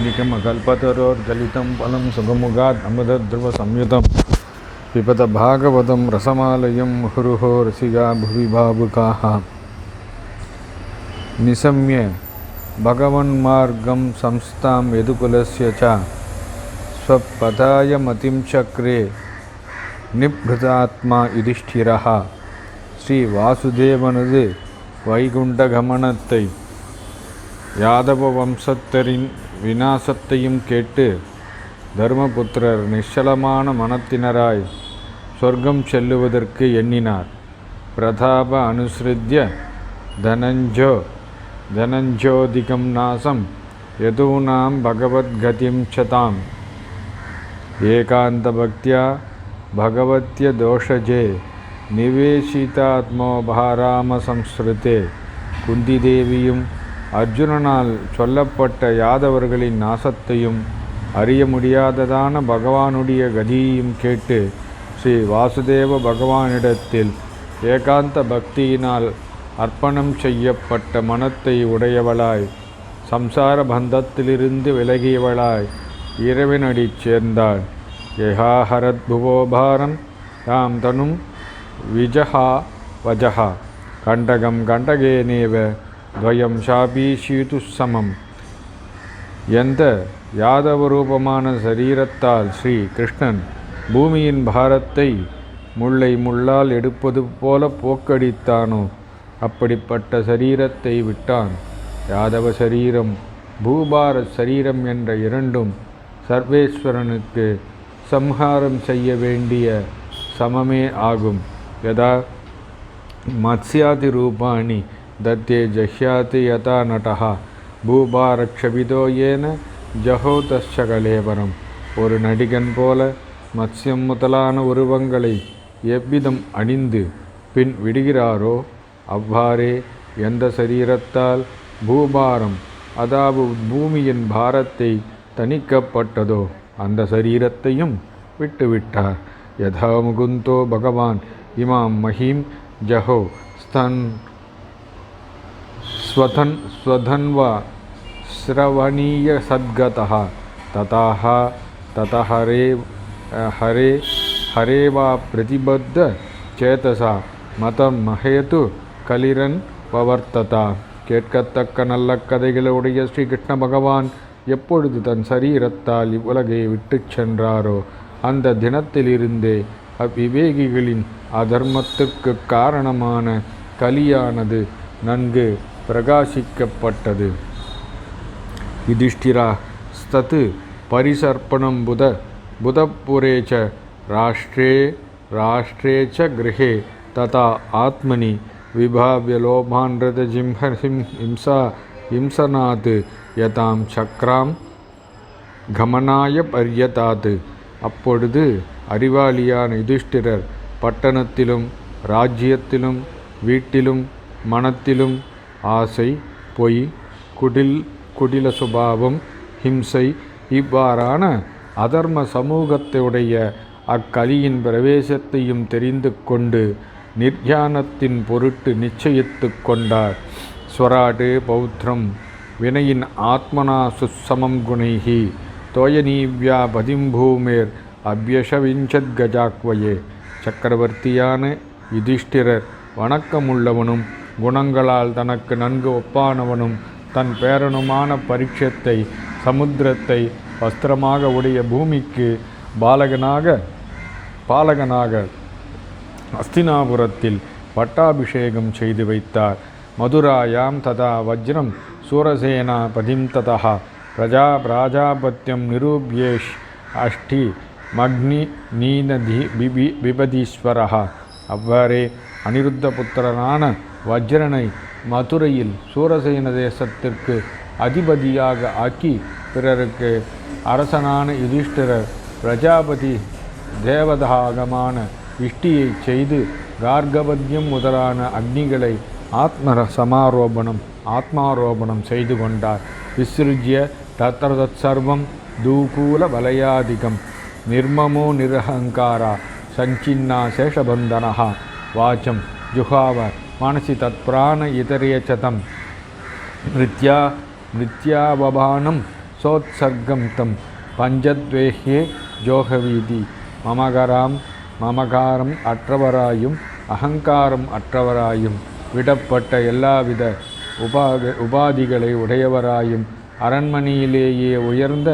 निगमकल्पतरोर्गलितं फलं सुगमुगात् अमृतद्रवसंयुतं पिबत भागवतं रसमालयं मुहुरुहो रसिका भुवि भावुकाः निशम्य भगवन्मार्गं संस्थां यदुकुलस्य च स्वपदाय मतिं चक्रे निभृतात्मा युधिष्ठिरः ஸ்ரீவாசுதேவனது வைகுண்டகமனத்தை யாதவ வம்சத்தரின் விநாசத்தையும் கேட்டு தர்மபுத்திரர் நிச்சலமான மனத்தினராய் சொர்க்கம் செல்லுவதற்கு எண்ணினார். பிரதாப அனுசிருத்ய தனஞ்சோதிகம் நாசம் யதூனாம் பகவத்கதிம் சதாம் ஏகாந்த பக்தியா பகவத்ய தோஷஜே நிவேசிதாத்மோ பாராம சம்ஸ்ருதே. குந்தி தேவியும் அர்ஜுனனால் சொல்லப்பட்ட யாதவர்களின் நாசத்தையும் அறிய முடியாததான பகவானுடைய கதியையும் கேட்டு ஸ்ரீ வாசுதேவ பகவானிடத்தில் ஏகாந்த பக்தியினால் அர்ப்பணம் செய்யப்பட்ட மனத்தை உடையவளாய் சம்சார பந்தத்திலிருந்து விலகியவளாய் இறைவனடி சேர்ந்தாள். யஹாஹரத் புவோபாரம் தாம் தனும் விஜஹா வஜஹா கண்டகம் கண்டகேனேவ துவயம் ஷாபீஷீது சமம். எந்த யாதவ ரூபமான சரீரத்தால் ஸ்ரீ கிருஷ்ணன் பூமியின் பாரத்தை முள்ளை முள்ளால் எடுப்பது போல போக்கடித்தானோ அப்படிப்பட்ட சரீரத்தை விட்டான். யாதவ சரீரம் பூபார சரீரம் என்ற இரண்டும் சர்வேஸ்வரனுக்கு சம்ஹாரம் செய்ய வேண்டிய சமமே ஆகும். யதா மத்ஸ்யாதி ரூபாணி தத்தே ஜஹ்யாதி யதா நடஹ பூபாரக்ஷபிதோ ஏன ஜஹோதஸ்ச கலேவரம். ஒரு நடிகன் போல மத்ஸ்யம் முதலான உருவங்களை எவ்விதம் அணிந்து பின் விடுகிறாரோ அவ்வாறே எந்த சரீரத்தால் பூபாரம் அதாவது பூமியின் பாரத்தை தணிக்கப்பட்டதோ அந்த சரீரத்தையும் விட்டுவிட்டார். யதா முகுந்தோ பகவான் இமாம் மஹீம் ஜஹோ ஸ்வதன்வா ஸ்ரவணீய சத்கதः ததா ஹரேவா பிரதிபத்த சேதசா மதம் மஹேது கலிரன் பவர்த்ததா. கேட்கத்தக்க நல்ல கதைகளுடைய ஸ்ரீகிருஷ்ண பகவான் எப்பொழுது தன் சரீரத்தால் இவ்வுலகை விட்டு சென்றாரோ அந்த தினத்திலிருந்தே அவ்விவேகிகளின் அதர்மத்துக்கு காரணமான கலியானது நன்கு பிரகாசிக்கப்பட்டது. யுதிஷ்டிரா ஸ்தத் பரிசர்ப்பணம் புதப்புரே ச ராஷ்ட்ரே ச கிருஹே ததா ஆத்மனி விபாவ்ய லோபான்ரத ஹிம்சனாத் யதாம் சக்ராம் கமனாய பர்யதாத். அப்பொழுது அறிவாளியான யுதிஷ்டிரர் பட்டணத்திலும் ராஜ்யத்திலும் வீட்டிலும் மனத்திலும் ஆசை, பொய், குடில சுபாவம், ஹிம்சை இவ்வாறான அதர்ம சமூகத்துடைய அக்கலியின் பிரவேசத்தையும் தெரிந்து கொண்டு நிர்யானத்தின் பொருட்டு நிச்சயித்து கொண்டார். ஸ்வராட் பௌத்திரம் வினையின் ஆத்மனா சுசமம் குணைஹி தோயனீவ்யா பதிம்பூமேர் அபியஷவிஞ்சத்கஜாக்வயே. சக்கரவர்த்தியான யுதிஷ்டிரர் வணக்கமுள்ளவனும் குணங்களால் தனக்கு நன்கு ஒப்பானவனும் தன் பேரனுமான பரீட்சத்தை சமுத்திரத்தை வஸ்திரமாக உடைய பூமிக்கு பாலகனாக அஸ்தினாபுரத்தில் பட்டாபிஷேகம் செய்து வைத்தார். மதுராயாம் ததா வஜ்ரம் சூரசேனா பதிம் ததா பிராஜாபத்தியம் நிரூபியேஷ் அஷ்டி மக்னி நீனதி விபதீஸ்வரஹா. அவ்வாறே அனிருத்த புத்திரனான வஜ்ரனை மதுரையில் சூரசேன தேசத்திற்கு அதிபதியாக ஆக்கி பிறருக்கு அரசனான யுதிஷ்டிரர் பிரஜாபதி தேவதாகமான இஷ்டியை செய்து கார்கவத்யம் முதலான அக்னிகளை ஆத்மாரோபணம் செய்து கொண்டார். விசிருஜ்ய தத்ர தற்சர்வம் தூகூல வலயாதிகம் நிர்மமோ நிரஹங்காரா சஞ்சின்னா சேஷபந்தனஹ வாச்சம் ஜுஹாவ மனசி தத்பிராண இதரேச்சதம் நித்யாவபானம் சோத்சர்க்கம் தம் பஞ்சத்வேஹ்யே ஜோகவீதி மமகாரம் அற்றவராயும் அகங்காரம் அற்றவராயும் விடப்பட்ட எல்லாவித உபாதிகளை உடையவராயும் அரண்மனையிலேயே உயர்ந்த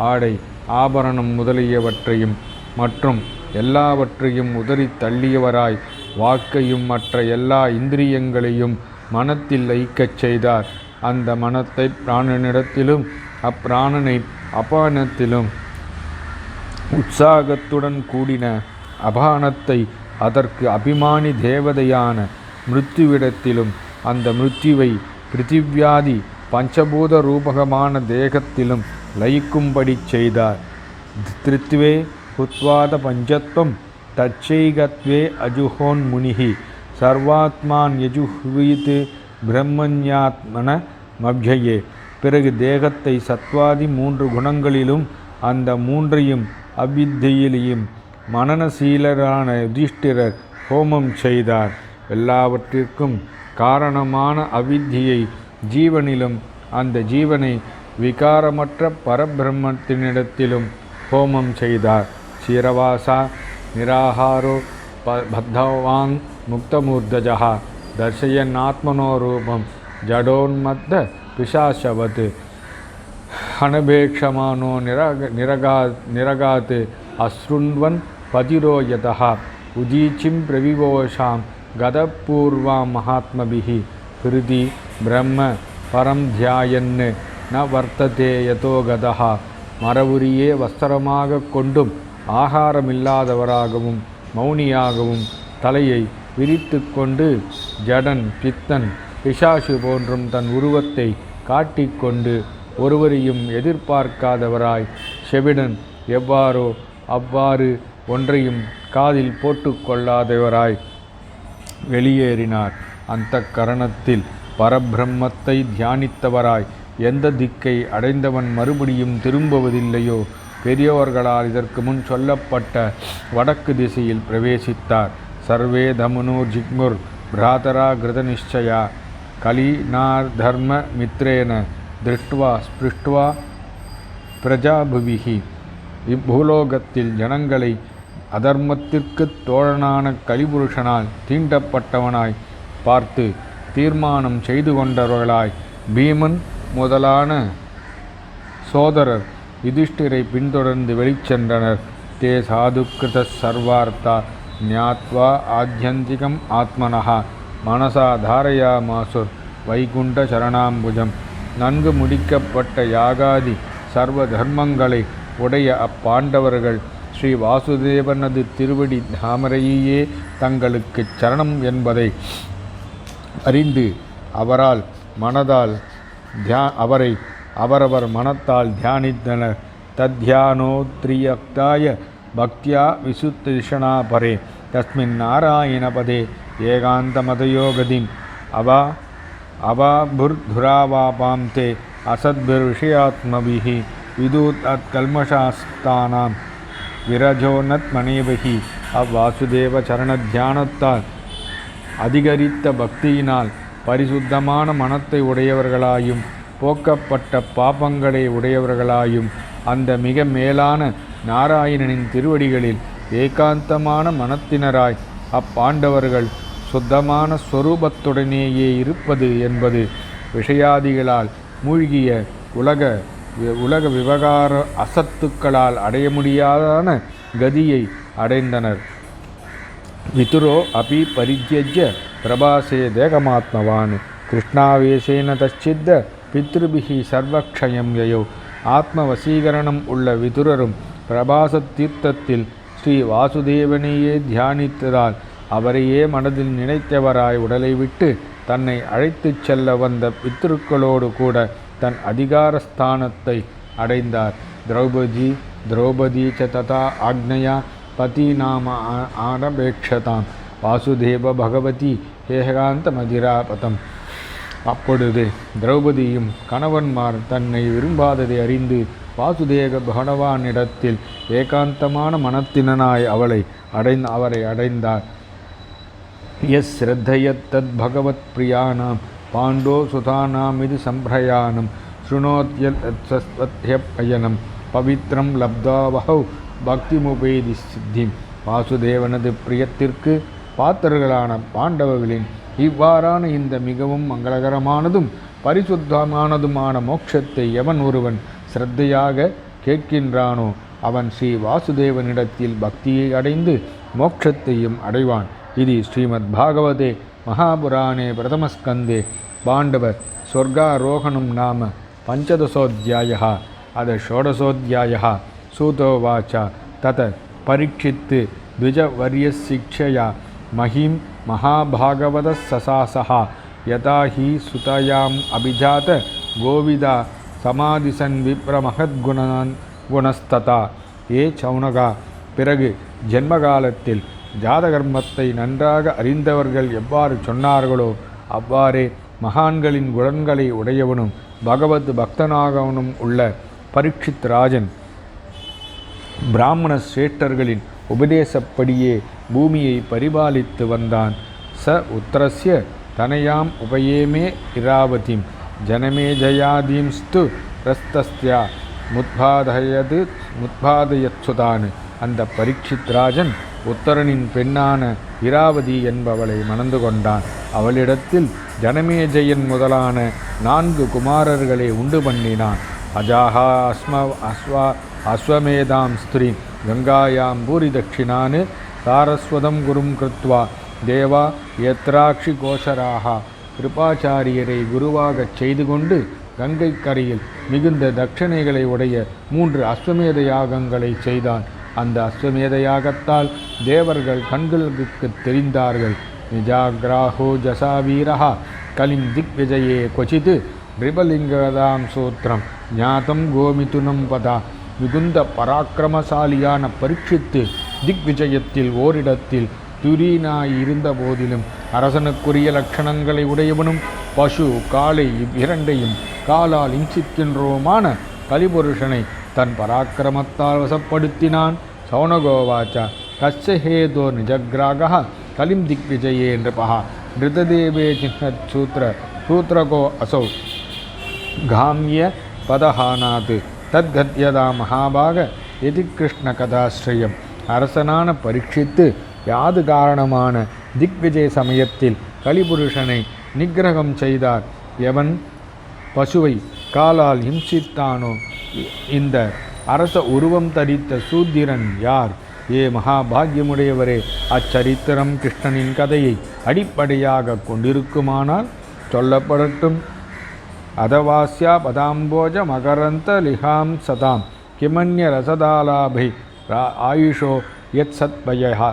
ஆடை ஆபரணம் முதலியவற்றையும் மற்றும் எல்லாவற்றையும் உதறி தள்ளியவராய் வாக்கையும் மற்ற எல்லா இந்திரியங்களையும் மனத்தில் லயிக்கச் செய்தார். அந்த மனத்தை பிராணனிடத்திலும் அப்பிராணனை அபானத்திலும் உற்சாகத்துடன் கூடின அபானத்தை அதற்கு அபிமானி தேவதையான மிருத்யுவிடத்திலும் அந்த மிருத்யுவை பிருத்திவ்யாதி பஞ்சபூத ரூபகமான தேகத்திலும் லயிக்கும்படி செய்தார். திருத்வே ஹுத்வாத பஞ்சத்வம் தச்சைகத்வே அஜுஹோன் முனிஹி சர்வாத்மான் யஜுஹ்வீத் பிரம்மண்யாத்மன மப்ஜயே. பிறகு தேகத்தை சத்வாதி 3 குணங்களிலும் அந்த 3ஐயும் அவித்தியிலையும் மனனசீலரான யுதிஷ்டிரர் ஹோமம் செய்தார். எல்லாவற்றிற்கும் காரணமான அவித்தியை ஜீவனிலும் அந்த ஜீவனை விகாரமற்ற பரபிரம்மத்தினிடத்திலும் ஹோமம் செய்தார். க்ஷீரவாசா நிராகாரோ பத்தவாங் முக்தமூர்தஜா தர்சயன்னாத்மனோ ரூபம் ஜடோன்மத்த பிசாசவத் அனபேக்ஷமானோ நிரகாத் அஸ்ருண்வன் பதிரோ யதா உதீச்சிம் பிரவிவோஷாம் கதப்பூர்வாம் மகாத்மபிஹி ஹிருதி பிரம்ம பரம் தியாயன் ந வர்த்ததே யதோ கதா. மரவுரியே வஸ்திரமாக கொண்டும் ஆகாரமில்லாதவராகவும் மௌனியாகவும் தலையை விரித்து கொண்டு ஜடன் பித்தன் பிசாசு போன்றும் தன் உருவத்தை காட்டிக்கொண்டு ஒருவரையும் எதிர்பார்க்காதவராய் செவிடன் எவ்வாறோ அவ்வாறு ஒன்றையும் காதில் போட்டு கொள்ளாதவராய் வெளியேறினார். அந்த கரணத்தில் பரபிரம்மத்தை தியானித்தவராய் எந்த திக்கை அடைந்தவன் மறுபடியும் திரும்புவதில்லையோ பெரியோர்களால் இதற்கு முன் சொல்லப்பட்ட வடக்கு திசையில் பிரவேசித்தார். சர்வே தமுனூர் ஜிக்முர் பிராதரா கிருத நிச்சயா கலினார் தர்ம மித்ரேன திருஷ்டுவா ஸ்பிருஷ்டுவா பிரஜாபுவிஹி. இப்பூலோகத்தில் ஜனங்களை அதர்மத்திற்கு தோழனான கலிபுருஷனால் தீண்டப்பட்டவனாய் பார்த்து தீர்மானம் செய்து கொண்டவர்களாய் பீமன் முதலான சோதரர் யுதிஷ்டிரை பின்தொடர்ந்து வெளிச்சென்றனர். தே சாதுக்கிருத சர்வார்த்தா ஞாத்வா ஆத்யந்திகம் ஆத்மனஹா மனசா தாரயாமாசுர் வைகுண்ட சரணாம்புஜம். நன்கு முடிக்கப்பட்ட யாகாதி சர்வ தர்மங்களை உடைய அப்பாண்டவர்கள் ஸ்ரீ வாசுதேவனது திருவடி தாமரையே தங்களுக்கு சரணம் என்பதை அறிந்து அவரை அவரவர் மனத்தால் தியானித்தனர். தத்யானோத்ரியக்தாய பக்தியா விசுத்திஷணா பரே தஸ்மின் நாராயணபதே ஏகாந்தமதயோகதிம் அவாபுர்துராவாபாம் தே அசத்பிர்விஷயாத்மபிஹி விதூத் அத்கல்மஷாஸ்தானாம் விரஜோனத் மனேபகி. அவ்வாசுதேவ சரண தியானத்தால் அதிகரித்த பக்தியினால் பரிசுத்தமான மனத்தை உடையவர்களாயும் போக்கப்பட்ட பாபங்களை உடையவர்களாயும் அந்த மிக மேலான நாராயணனின் திருவடிகளில் ஏகாந்தமான மனத்தினராய் அப்பாண்டவர்கள் சுத்தமான ஸ்வரூபத்துடனேயே இருப்பது என்பது விஷயாதிகளால் மூழ்கிய உலக விவகார அசத்துக்களால் அடைய முடியாதான கதியை அடைந்தனர். விதுரோ அபி பரித்யஜ்ய பிரபாசே தேகமாத்மவான் கிருஷ்ணாவேசேன தச்சித்த பித்ருபிஹி சர்வக்ஷயம் யயோ. ஆத்மவசீகரணம் உள்ள விதுரரும் பிரபாச தீர்த்தத்தில் ஸ்ரீ வாசுதேவனையே தியானித்ததால் அவரையே மனதில் நினைத்தவராய் உடலை விட்டு தன்னை அழைத்துச் செல்ல வந்த பித்ருக்களோடு கூட தன் அதிகாரஸ்தானத்தை அடைந்தார். திரௌபதி ச ததா ஆக்ஞயா பதி நாம ஆனபேட்சதாம் வாசுதேவ பகவதி ஏகாந்த மதிராபதம். அப்பொழுது திரௌபதியும் கணவன்மார் தன்னை விரும்பாததை அறிந்து வாசுதேவ பகவானிடத்தில் ஏகாந்தமான மனத்தினனாய் அவரை அடைந்தார். எஸ் ஸ்ரத்தையத் தத் பகவத் பிரியானாம் பாண்டோ சுதானாம் இது சம்பிரயாணம் शृणोत्ययनं பவித்ரம் லப்தாவஹௌ பக்திமுபேதி சித்திம். வாசுதேவனது பிரியத்திற்கு பாத்திரர்களான பாண்டவர்களின் இவ்வாறான இந்த மிகவும் மங்களகரமானதும் பரிசுத்தமானதுமான மோட்சத்தை எவன் ஒருவன் ஸ்ரத்தையாக கேட்கின்றானோ அவன் ஸ்ரீ வாசுதேவனிடத்தில் பக்தியை அடைந்து மோட்சத்தையும் அடைவான். இது ஸ்ரீமத் பாகவதே மகாபுராணே பிரதமஸ்கந்தே பாண்டவ ஸ்வர்காரோகணம் நாம பஞ்சதசோऽध्यायः अद षोडशोऽध्यायः. सूतोवाच तत परीक्षित् द्विजवर्यशिक्षया महीं महाभागवतः ससासः यथा हि सुतायाम् अभिजात गोविदा समाधिसन् விப்ரமஹத்குணஸ்ததா. சௌனகா, பிறகு ஜென்மகாலத்தில் ஜாதகர்மத்தை நன்றாக அறிந்தவர்கள் எவ்வாறு சொன்னார்களோ அவ்வாறே மகான்களின் குணங்களை உடையவனும் பகவத் பக்தனாகவனும் உள்ள பரீட்சித் ராஜன் பிராமண சிரேஷ்டர்களின் உபதேசப்படியே பூமியை பரிபாலித்து வந்தான். ச உத்தரஸ்ய தனயாம் உபயேமே இராவதிம் ஜனமே ஜயாதீம்ஸ்து ரஸ்தஸ்யா முத்பாதயத்சுதான். அந்த பரீட்சித் ராஜன் உத்தரனின் பெண்ணான இராவதி என்பவளை மணந்து கொண்டான். அவளிடத்தில் ஜனமேஜயன் முதலான 4 குமாரர்களை உண்டு பண்ணினான். அஜாஹா அஸ்வமேதாம் ஸ்திரீ கங்காயாம் பூரி தட்சிணான் சாரஸ்வதம் குரும் கிருத்வா தேவா ஏத்ராட்சி கோஷராக. கிருபாச்சாரியரை குருவாகச் செய்து கொண்டு கங்கை கரையில் மிகுந்த தட்சணைகளை உடைய 3 அஸ்வமேத யாகங்களை செய்தான். அந்த அஸ்வமேத யாகத்தால் தேவர்கள் கண்களுக்கு தெரிந்தார்கள். நிஜாகிராஹோ ஜசாவீரஹா கலிம் திக் விஜயே கொச்சித் ரிபலிங்கதாம் சூத்திரம் ஞாதம் கோமிதுனம் பதா. மிகுந்த பராக்கிரமசாலியான பரீட்சித்து திக் விஜயத்தில் ஓரிடத்தில் துரியனாய் இருந்த போதிலும் அரசனுக்குரிய லட்சணங்களை உடையவனும் பசு காளை இவ்விரண்டையும் காலால் இம்சிக்கின்றோமான கலிபுருஷனை தன் பராக்கிரமத்தால் வசப்படுத்தினான். சௌனகோவாச்சா கஸ்ய ஹேதோ நிஜக்ராகா கலிம் திக் விஜயே நிருபஹா நிருததேவே சின்னத் சூத்ரகோ அசௌ காமிய பதஹானாத் தத்கத்யதா மகாபாக எதி கிருஷ்ண கதாஸ்ரயம். அரசனான பரீட்சித்து யாது காரணமான திக்விஜய சமயத்தில் கலிபுருஷனை நிகிரகம் செய்தார். எவன் பசுவை காலால் ஹிம்சித்தானோ இந்த அரச உருவம் தரித்த சூத்திரன் யார்? மகாபாகியமுடையவரே, அச்சரித்திரம் கிருஷ்ணனின் கதையை அடிப்படையாக கொண்டிருக்குமானால் சொல்லப்படட்டும். அதவாஸ்யா பதாம்போஜ மகரந்த லிஹாம் சதாம் கிமன்ய ரசதாலாபை ஆயுஷோ யத் சத்பயா.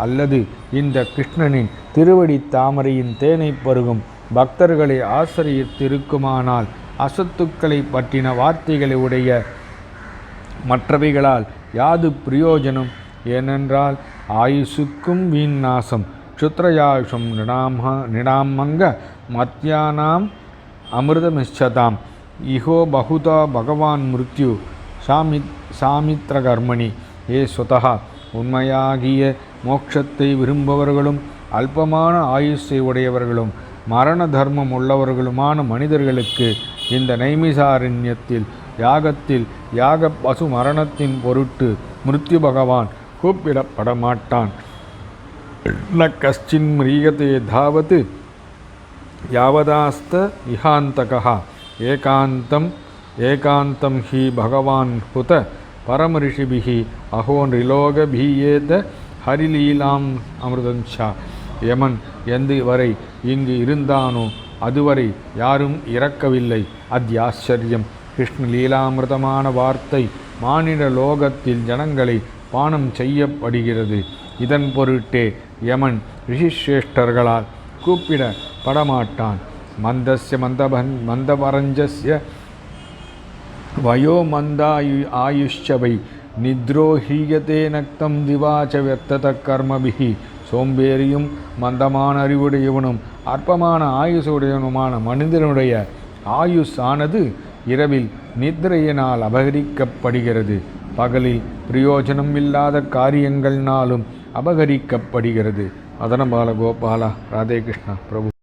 அல்லது இந்த கிருஷ்ணனின் திருவடி தாமரையின் தேனை பருகும் பக்தர்களை ஆசிரியத்திருக்குமானால் அசத்துக்களை பற்றின வார்த்தைகளை உடைய மற்றவைகளால் யாது பிரயோஜனம்? ஏனென்றால் ஆயுசுக்கும் வீண் நாசம். க்ஷுத்ரயாயுஷம் நிடாமங்க மத்யானாம் அமிர்தமிச்சதாம் இஹோ பகுதா பகவான் மிருத்யு சாமித்ரகர்மணி. ஸ்வதா உண்மையாகிய மோட்சத்தை விரும்பவர்களும் அல்பமான ஆயுஷை உடையவர்களும் மரண தர்மம் உள்ளவர்களுமான மனிதர்களுக்கு இந்த நைமிசாரண்யத்தில் யாகத்தில் யாக பசு மரணத்தின் பொருட்டு மிருத்யு பகவான் கூப்பிடப்பட மாட்டான். ந கஷ்டின் மிரியதே தாவத் யாவதாஸ்த இஹாந்தகா ஏகாந்தம் ஹி பகவான் ஹுத பரமரிஷிபிஹி அஹோ நிலோகபீயேத ஹரிலீலாம் அமிர்தஞ்சா. யமன் எந்த வரை இங்கு இருந்தானோ அதுவரை யாரும் இறக்கவில்லை. அத்யாச்சரியம். கிருஷ்ண லீலாமிருதமான வார்த்தை மானிட லோகத்தில் ஜனங்களை பானம் செய்யப்படுகிறது. இதன் பொருட்டே யமன் ரிஷிஸ்ரேஷ்டர்களால் கூப்பிடப்படமாட்டான். மந்தஸ்ய மந்தபரஞ்சஸ்ய வயோ மந்தாயுஷ்சவை நித்ரோஹீயதே நக்தம் திவாச்ச வர்த்தத கர்மபிஹி. சோம்பேறியும் மந்தமான அறிவுடையவனும் அற்பமான ஆயுசுடையவனுமான மனிதனுடைய ஆயுஸ் ஆனது இரவில் நித்ரையினால் அபகரிக்கப்படுகிறது. பகலில் பிரயோஜனம் இல்லாத காரியங்கள்னாலும் அபகரிக்கப்படுகிறது. மதனபால கோபாலா ராதே கிருஷ்ணா பிரபு.